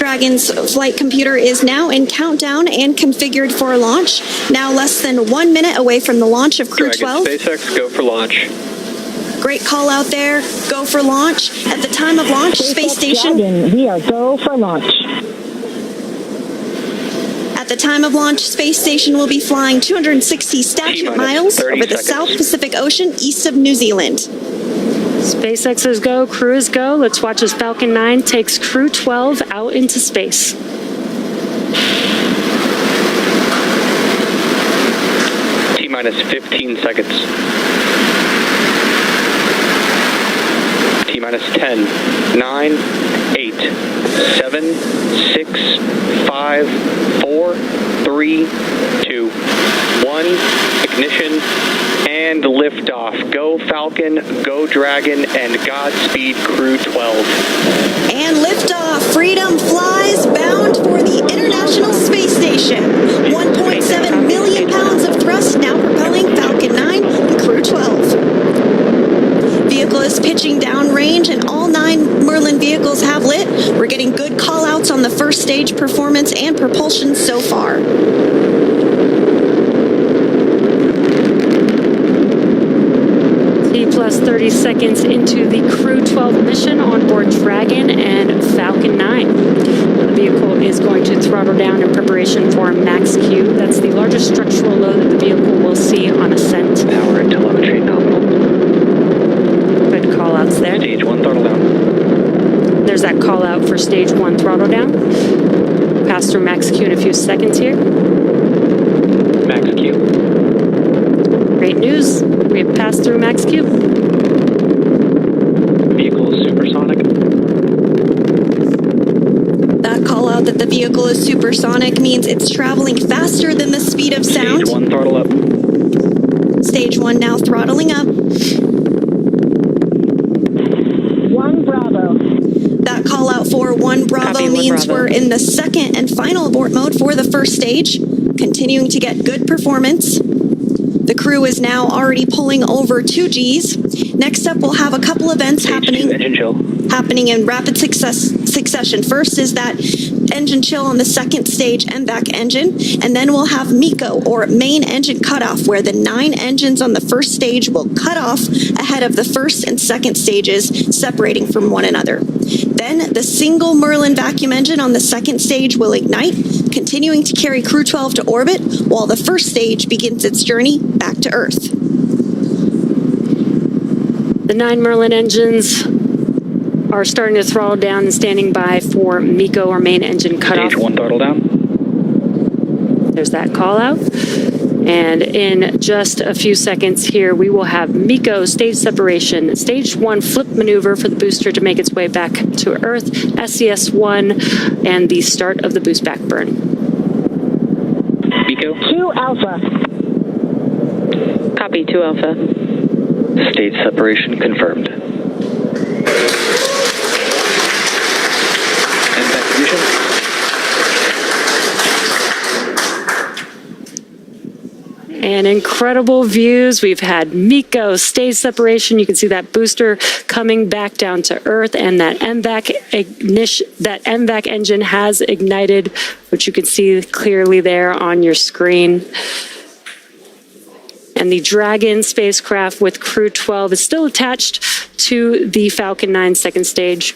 Dragon's flight computer is now in countdown and configured for launch. Now less than 1 minute away from the launch of Crew-12. SpaceX, go for launch. Great call out there. Go for launch. At the time of launch, space station. Dragon, we are go for launch. At the time of launch, space station will be flying 260 statute miles over the South Pacific Ocean east of New Zealand. SpaceX is go, Crew is go. Let's watch as Falcon 9 takes Crew-12 out into space. T-minus 15 seconds. T-minus 10, 9, 8, 7, 6, 5, 4, 3, 2, 1. Ignition and liftoff. Go Falcon, go Dragon, and Godspeed Crew-12. And liftoff. Freedom flies bound for the International Space Station. 1.7 million pounds of thrust now propelling Falcon 9 and Crew-12. Vehicle is pitching downrange and all 9 Merlin vehicles have lit. We're getting good call outs on the first stage performance and propulsion so far. Plus 30 seconds into the Crew-12 mission on board Dragon and Falcon 9. The vehicle is going to throttle down in preparation for max Q. That's the largest structural load that the vehicle will see on ascent. Power and telemetry nominal. Good call outs there. Stage 1 throttle down. There's that call out for stage 1 throttle down. Pass through max Q in a few seconds here. Max Q. Great news. We have passed through max Q. Vehicle is supersonic. That call out that the vehicle is supersonic means it's traveling faster than the speed of sound. Stage 1 throttle up. Stage 1 now throttling up. 1 Bravo. That call out for 1 Bravo Copy, 1 means Bravo. we're in the second and final abort mode for the first stage, continuing to get good performance. The crew is now already pulling over 2 Gs. Next up, we'll have a couple events happening in rapid succession. First is that engine chill on the second stage MVAC engine, and then we'll have MECO, or main engine cutoff, where the 9 engines on the first stage will cut off ahead of the first and second stages, separating from one another. Then the single Merlin vacuum engine on the second stage will ignite, continuing to carry Crew-12 to orbit, while the first stage begins its journey back to Earth. The 9 Merlin engines are starting to throttle down and standing by for MECO, or main engine cutoff. Stage 1 throttle down. There's that call out. And in just a few seconds here, we will have MECO stage separation, stage 1 flip maneuver for the booster to make its way back to Earth, SES-1, and the start of the boost back burn. MECO. 2 Alpha. Copy, 2 Alpha. Stage separation confirmed. And execution. And incredible views. We've had MECO stage separation. You can see that booster coming back down to Earth, and that MVAC engine has ignited, which you can see clearly there on your screen. And the Dragon spacecraft with Crew-12 is still attached to the Falcon 9 second stage.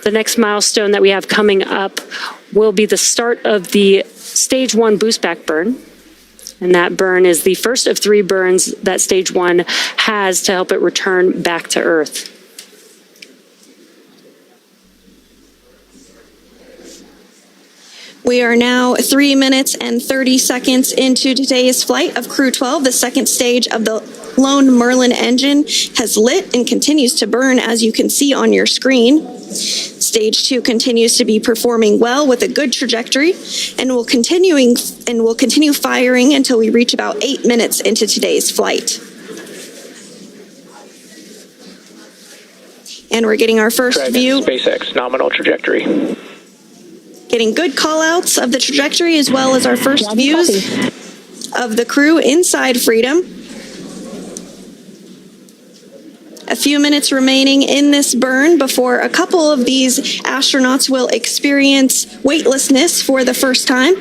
The next milestone that we have coming up will be the start of the stage 1 boost back burn. And that burn is the first of 3 burns that stage 1 has to help it return back to Earth. We are now 3 minutes and 30 seconds into today's flight of Crew-12. The second stage of the lone Merlin engine has lit and continues to burn, as you can see on your screen. Stage 2 continues to be performing well with a good trajectory, and will continue firing until we reach about 8 minutes into today's flight. And we're getting our first Dragon, view. SpaceX, nominal trajectory. Getting good call-outs of the trajectory, as well as our first views of the crew inside Freedom. A few minutes remaining in this burn before a couple of these astronauts will experience weightlessness for the first time.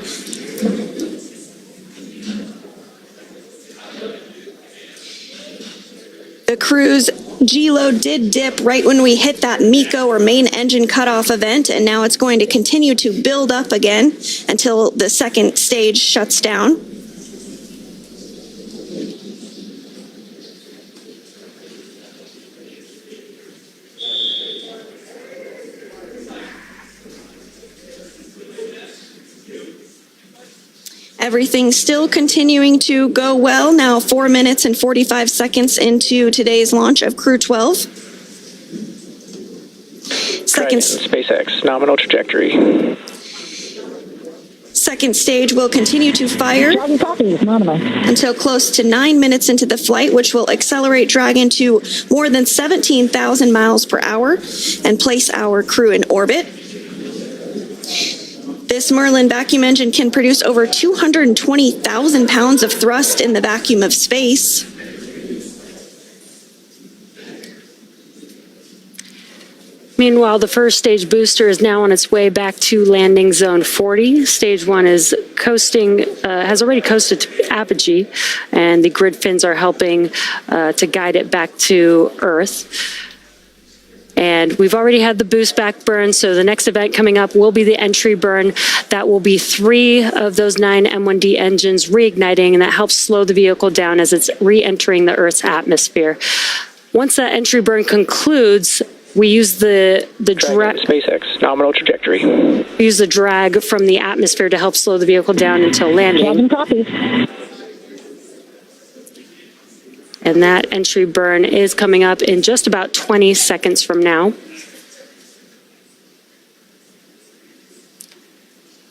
The crew's G-load did dip right when we hit that MECO or main engine cutoff event, and now it's going to continue to build up again until the second stage shuts down. Everything's still continuing to go well. Now 4 minutes and 45 seconds into today's launch of Crew-12. Dragon, SpaceX, nominal trajectory. Second stage will continue to fire Dragon copies, nominal. until close to 9 minutes into the flight, which will accelerate Dragon to more than 17,000 miles per hour and place our crew in orbit. This Merlin vacuum engine can produce over 220,000 pounds of thrust in the vacuum of space. Meanwhile, the first stage booster is now on its way back to landing zone 40. Stage 1 is coasting, has already coasted to apogee, and the grid fins are helping to guide it back to Earth. And we've already had the boost back burn, so the next event coming up will be the entry burn. That will be 3 of those 9 M1D engines reigniting, and that helps slow the vehicle down as it's re-entering the Earth's atmosphere. Once that entry burn concludes, we use the Dragon, SpaceX, nominal trajectory. we use the drag from the atmosphere to help slow the vehicle down until landing. Dragon copies. And that entry burn is coming up in just about 20 seconds from now.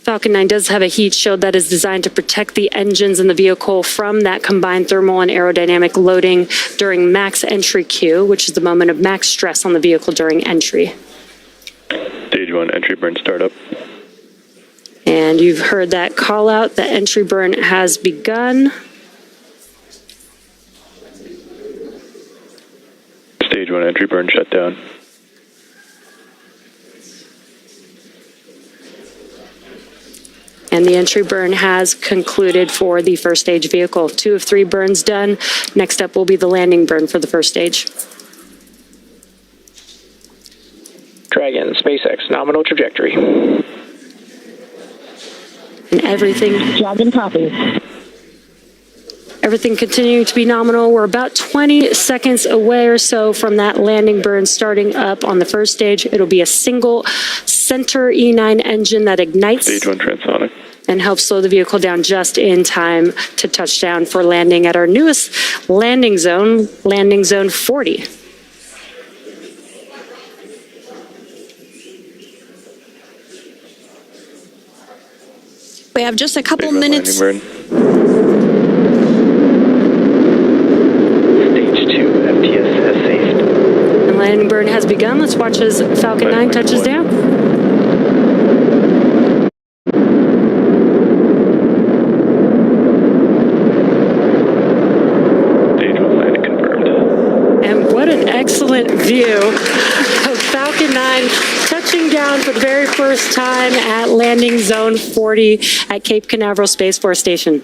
Falcon 9 does have a heat shield that is designed to protect the engines in the vehicle from that combined thermal and aerodynamic loading during max entry Q, which is the moment of max stress on the vehicle during entry. Stage 1 entry burn startup. And you've heard that call out. The entry burn has begun. Stage 1 entry burn shut down. And the entry burn has concluded for the first stage vehicle. 2 of 3 burns done. Next up will be the landing burn for the first stage. Dragon, SpaceX, nominal trajectory. And everything Dragon copies. Everything continuing to be nominal. We're about 20 seconds away or so from that landing burn starting up on the first stage. It'll be a single center E9 engine that ignites Stage 1 transonic. and helps slow the vehicle down just in time to touchdown for landing at our newest landing zone 40. We have just a couple Stage 1 minutes. landing burn. Stage 2, MTS has saved. The landing burn has begun. Let's watch as Falcon 9 touches down. Stage 1 landing confirmed. And what an excellent view of Falcon 9 touching down for the very first time at landing zone 40 at Cape Canaveral Space Force Station.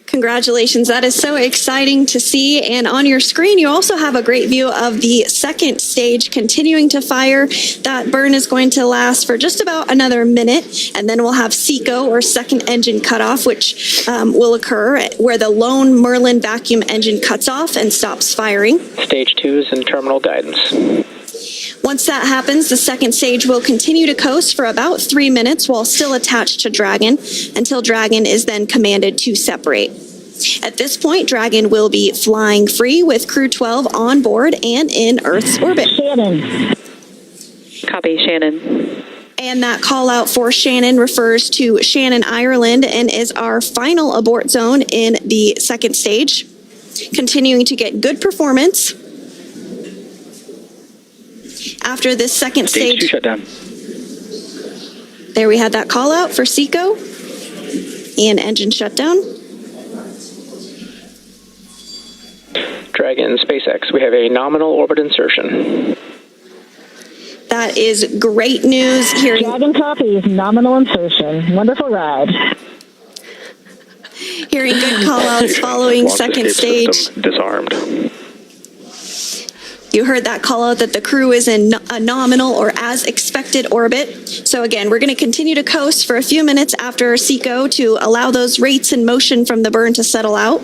Congratulations. That is so exciting to see. And on your screen, you also have a great view of the second stage continuing to fire. That burn is going to last for just about another minute. And then we'll have SECO, or second engine cutoff, which will occur where the lone Merlin vacuum engine cuts off and stops firing. Stage 2 is in terminal guidance. Once that happens, the second stage will continue to coast for about 3 minutes while still attached to Dragon until Dragon is then commanded to separate. At this point, Dragon will be flying free with Crew-12 on board and in Earth's orbit. Shannon. Copy, Shannon. And that call out for Shannon refers to Shannon, Ireland, and is our final abort zone in the second stage. Continuing to get good performance. After this second Stage 2 stage, shut down. there we had that call out for SECO and engine shutdown. Dragon, SpaceX, we have a nominal orbit insertion. That is great news. Hearing Dragon copies, nominal insertion. Wonderful ride. good call-outs following Launch second escape stage. system disarmed. You heard that call out that the crew is in a nominal or as expected orbit. So again, we're going to continue to coast for a few minutes after SECO to allow those rates and motion from the burn to settle out.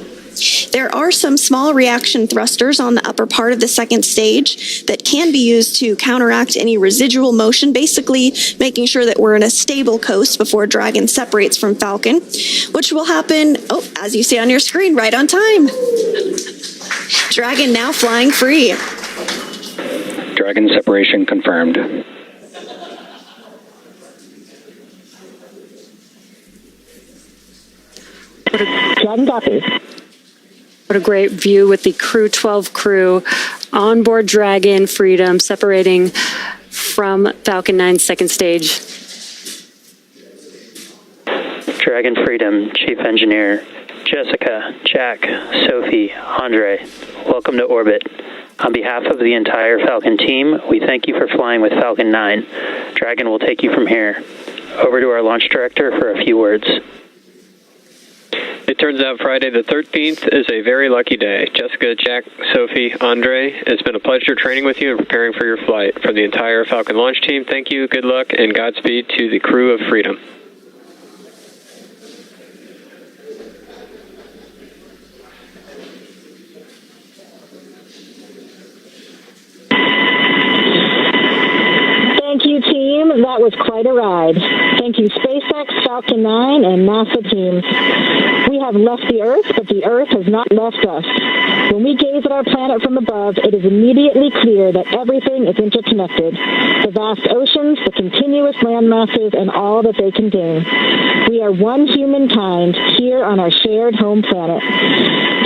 There are some small reaction thrusters on the upper part of the second stage that can be used to counteract any residual motion, basically making sure that we're in a stable coast before Dragon separates from Falcon, which will happen, as you see on your screen, right on time. Dragon now flying free. Dragon separation confirmed. Dragon copies. What a great view with the Crew-12 crew on board Dragon Freedom, separating from Falcon 9 second stage. Dragon Freedom, Chief Engineer, Jessica, Jack, Sophie, Andre, welcome to orbit. On behalf of the entire Falcon team, we thank you for flying with Falcon 9. Dragon will take you from here. Over to our launch director for a few words. It turns out Friday the 13th is a very lucky day. Jessica, Jack, Sophie, Andre, it's been a pleasure training with you and preparing for your flight. From the entire Falcon launch team, thank you, good luck, and Godspeed to the crew of Freedom. Thank you, team. That was quite a ride. Thank you, SpaceX, Falcon 9, and NASA teams. We have left the Earth, but the Earth has not left us. When we gaze at our planet from above, it is immediately clear that everything is interconnected. The vast oceans, the continuous land masses, and all that they contain. We are one humankind here on our shared home planet.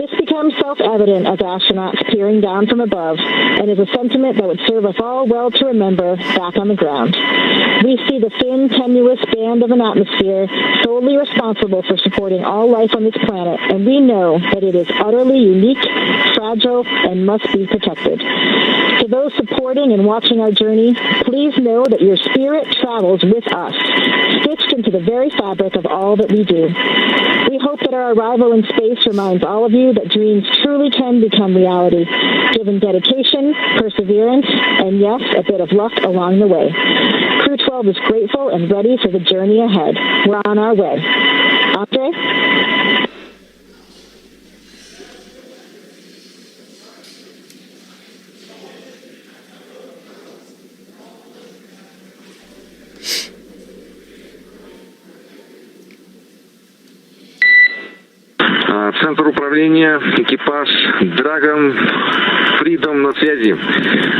This becomes self-evident as astronauts peering down from above, and is a sentiment that would serve us all well to remember back on the ground. We see the thin, tenuous band of an atmosphere solely responsible for supporting all life on this planet, and we know that it is utterly unique, fragile, and must be protected. To those supporting and watching our journey, please know that your spirit travels with us, stitched into the very fabric of all that we do. We hope that our arrival in space reminds all of you that dreams truly can become reality, given dedication, perseverance, and yes, a bit of luck along the way. Crew-12 is grateful and ready for the journey ahead. We're on our way. Andre? Центр управления, экипаж, Dragon Freedom на связи.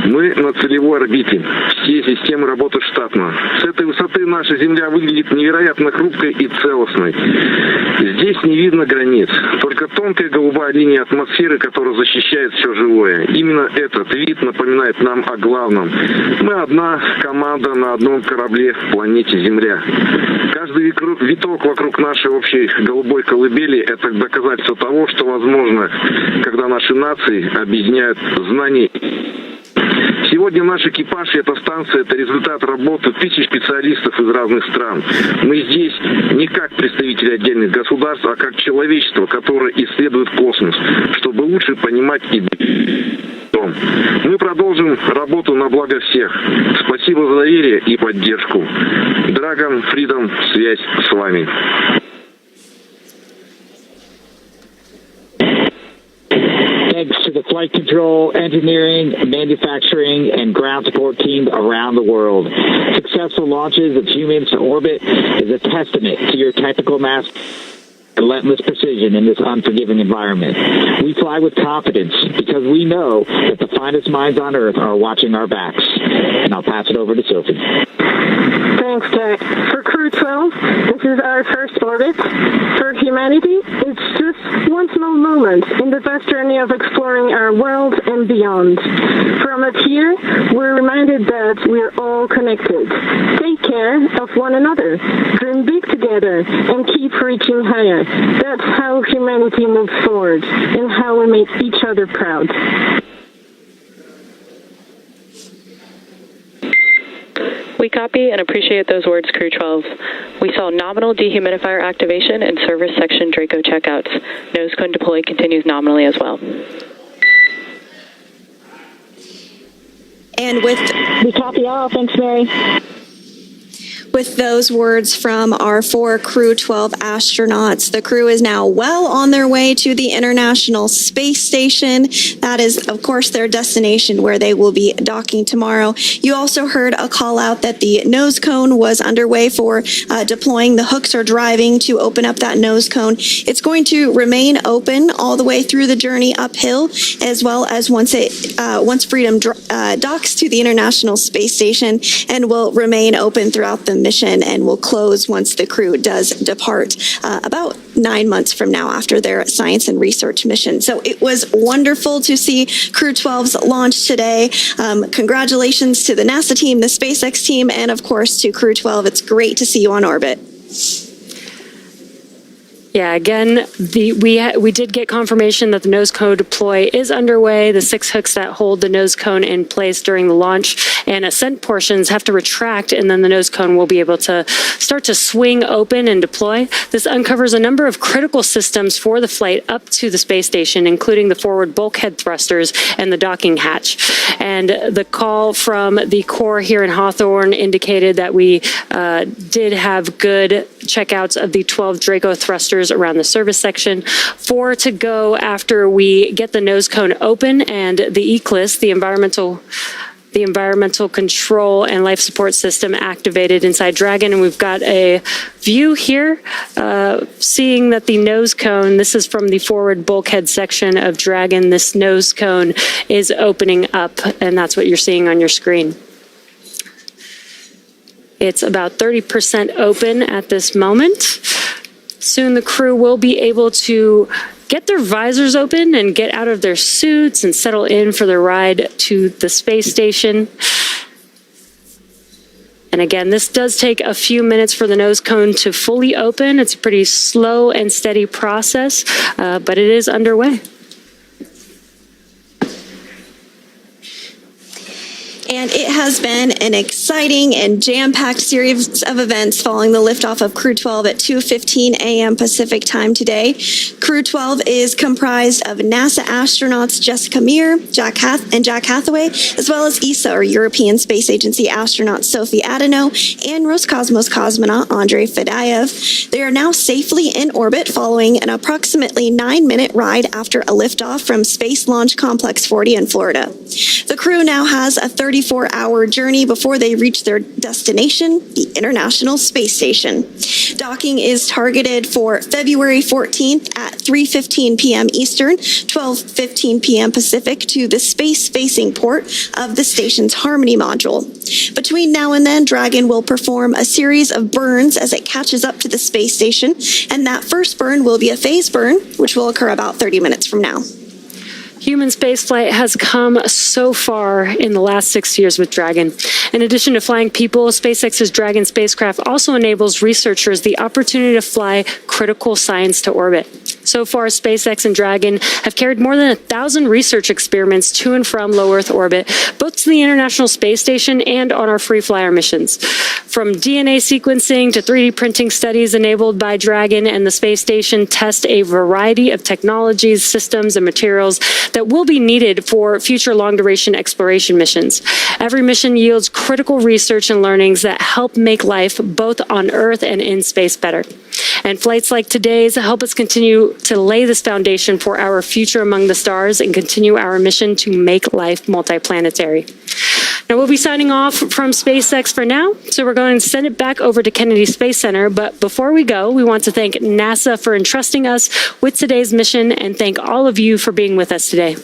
Мы на целевой орбите. Все системы работают штатно. С этой высоты наша Земля выглядит невероятно хрупкой и целостной. Здесь не видно границ. Только тонкая голубая линия атмосферы, которая защищает все живое. Именно этот вид напоминает нам о главном. Мы одна команда на одном корабле в планете Земля. Каждый виток вокруг нашей общей голубой колыбели – это доказательство того, что возможно, когда наши нации объединяют знания. Сегодня наш экипаж и эта станция – это результат работы тысяч специалистов из разных стран. Мы здесь не как представители отдельных государств, а как человечество, которое исследует космос, чтобы лучше понимать и дом. Мы продолжим работу на благо всех. Спасибо за доверие и поддержку. Dragon Freedom, связь с вами. Thanks to the flight control, engineering, manufacturing, and ground support teams around the world. Successful launches of humans to orbit is a testament to your technical mastery and relentless precision in this unforgiving environment. We fly with confidence because we know that the finest minds on Earth are watching our backs. And I'll pass it over to Sophie. Thanks, Jack. For Crew-12, this is our first orbit. For humanity, it's just one small moment moment in the vast journey of exploring our world and beyond. From up here, we're reminded that we're all connected. Take care of one another, dream big together, and keep reaching higher. That's how humanity moves forward and how we make each other proud. We copy and appreciate those words, Crew-12. We saw nominal dehumidifier activation and service section Draco checkouts. Nose cone deploy continues nominally as well. And with We copy all. Thanks, Mary. With those words from our 4 Crew-12 astronauts, the crew is now well on their way to the International Space Station. That is, of course, their destination where they will be docking tomorrow. You also heard a call out that the nose cone was underway for deploying. The hooks are driving to open up that nose cone. It's going to remain open all the way through the journey uphill, as well as once Freedom docks to the International Space Station, and will remain open throughout the mission and will close once the crew does depart about 9 months from now after their science and research mission. So it was wonderful to see Crew-12's launch today. Congratulations to the NASA team, the SpaceX team, and of course to Crew-12. It's great to see you on orbit. Yeah, again, we did get confirmation that the nose cone deploy is underway. The 6 hooks that hold the nose cone in place during the launch and ascent portions have to retract, and then the nose cone will be able to start to swing open and deploy. This uncovers a number of critical systems for the flight up to the space station, including the forward bulkhead thrusters and the docking hatch. And the call from the Corps here in Hawthorne indicated that we did have good checkouts of the 12 Draco thrusters around the service section. 4 to go after we get the nose cone open and the ECLIS, the environmental control and life support system, activated inside Dragon. And we've got a view here seeing that the nose cone, this is from the forward bulkhead section of Dragon, this nose cone is opening up, and that's what you're seeing on your screen. It's about 30% open at this moment. Soon the crew will be able to get their visors open and get out of their suits and settle in for the ride to the space station. And again, this does take a few minutes for the nose cone to fully open. It's a pretty slow and steady process, but it is underway. And it has been an exciting and jam-packed series of events following the liftoff of Crew-12 at 2:15 a.m. Pacific time today. Crew-12 is comprised of NASA astronauts Jessica Meir, Jack Hathaway, as well as ESA, or European Space Agency astronaut Sophie Adeno, and Roscosmos cosmonaut Andrei Fedyaev. They are now safely in orbit following an approximately 9-minute ride after a liftoff from Space Launch Complex 40 in Florida. The crew now has a 34-hour journey before they reach their destination, the International Space Station. Docking is targeted for February 14th at 3:15 p.m. Eastern, 12:15 p.m. Pacific, to the space-facing port of the station's Harmony module. Between now and then, Dragon will perform a series of burns as it catches up to the space station, and that first burn will be a phase burn, which will occur about 30 minutes from now. Human spaceflight has come so far in the last 6 years with Dragon. In addition to flying people, SpaceX's Dragon spacecraft also enables researchers the opportunity to fly critical science to orbit. So far, SpaceX and Dragon have carried more than 1,000 research experiments to and from low Earth orbit, both to the International Space Station and on our free flyer missions. From DNA sequencing to 3D printing studies enabled by Dragon and the space station test a variety of technologies, systems, and materials that will be needed for future long-duration exploration missions. Every mission yields critical research and learnings that help make life both on Earth and in space better. And flights like today's help us continue to lay this foundation for our future among the stars and continue our mission to make life multiplanetary. Now, we'll be signing off from SpaceX for now, so we're going to send it back over to Kennedy Space Center. But before we go, we want to thank NASA for entrusting us with today's mission and thank all of you for being with us today.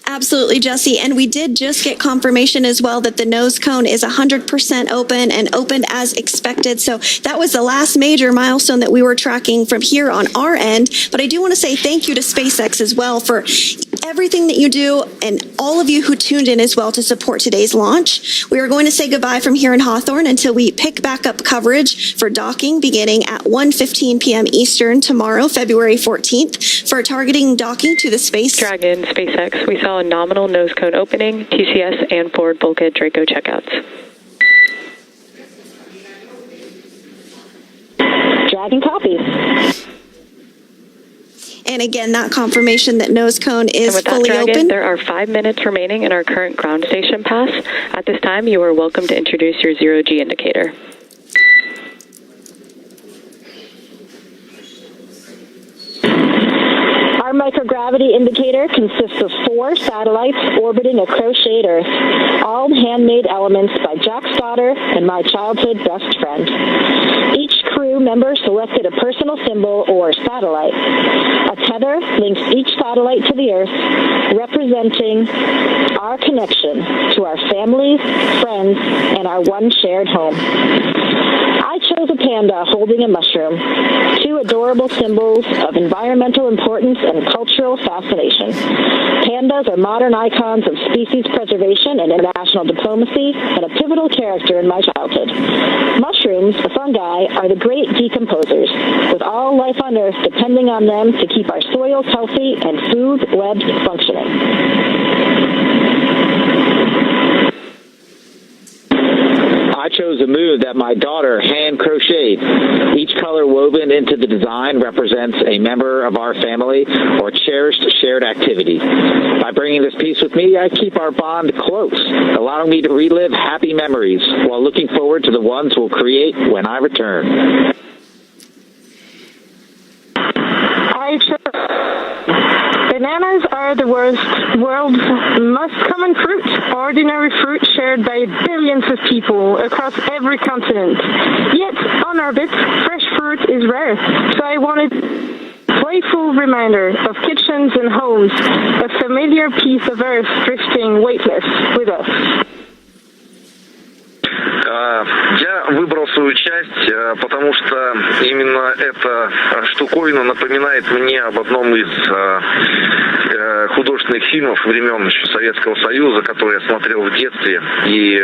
Absolutely, Jesse. And we did just get confirmation as well that the nose cone is 100% open and opened as expected. So that was the last major milestone that we were tracking from here on our end. But I do want to say thank you to SpaceX as well for everything that you do and all of you who tuned in as well to support today's launch. We are going to say goodbye from here in Hawthorne until we pick back up coverage for docking beginning at 1:15 p.m. Eastern tomorrow, February 14th, for targeting docking to the Space Dragon SpaceX. We saw a nominal nose cone opening, TCS and forward bulkhead Draco checkouts. Dragon copies. And again, that confirmation that nose cone is and with fully that, Dragon, open. There are 5 minutes remaining in our current ground station pass. At this time, you are welcome to introduce your zero-G indicator. Our microgravity indicator consists of 4 satellites orbiting a crocheted Earth, all handmade elements by Jack Stoddard and my childhood best friend. Each crew member selected a personal symbol or satellite. A tether links each satellite to the Earth, representing our connection to our families, friends, and our one shared home. I chose a panda holding a mushroom, 2 adorable symbols of environmental importance and cultural fascination. Pandas are modern icons of species preservation and international diplomacy, and a pivotal character in my childhood. Mushrooms, the fungi, are the great decomposers, with all life on Earth depending on them to keep our soils healthy and food webs functioning. I chose a moon that my daughter hand crocheted. Each color woven into the design represents a member of our family or cherished shared activity. By bringing this piece with me, I keep our bond close, allowing me to relive happy memories while looking forward to the ones we'll create when I return. Bananas are the world's most common fruit, ordinary fruit shared by billions of people across every continent. Yet, on orbit, fresh fruit is rare, so I wanted a playful reminder of kitchens and homes, a familiar piece of Earth drifting weightless with us. Я выбрал свою часть, потому что именно эта штуковина напоминает мне об одном из художественных фильмов времен еще Советского Союза, который я смотрел в детстве. И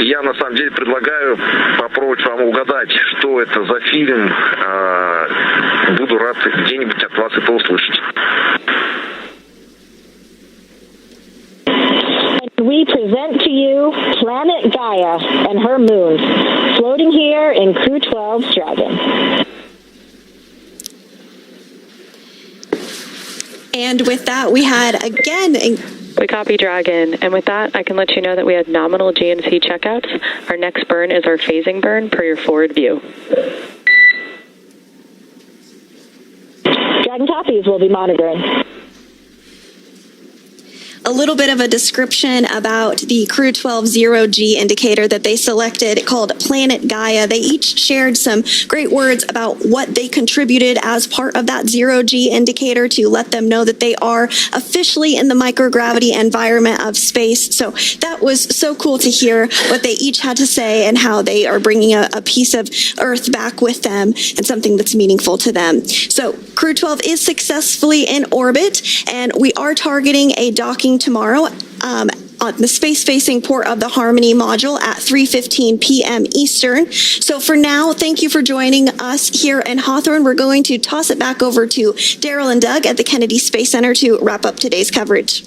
я на самом деле предлагаю попробовать вам угадать, что это за фильм. Буду рад где-нибудь от вас это услышать. We present to you planet Gaia and her moon, floating here in Crew-12's Dragon. And with that, we had again... We copy Dragon, and with that, I can let you know that we had nominal GNC checkouts. Our next burn is our phasing burn per your forward view. Dragon copies will be monitoring. A little bit of a description about the Crew-12 zero-G indicator that they selected called Planet Gaia. They each shared some great words about what they contributed as part of that zero-G indicator to let them know that they are officially in the microgravity environment of space. So that was so cool to hear what they each had to say and how they are bringing a piece of Earth back with them and something that's meaningful to them. So Crew-12 is successfully in orbit, and we are targeting a docking tomorrow on the space-facing port of the Harmony module at 3:15 p.m. Eastern. So for now, thank you for joining us here in Hawthorne. We're going to toss it back over to Daryl and Doug at the Kennedy Space Center to wrap up today's coverage.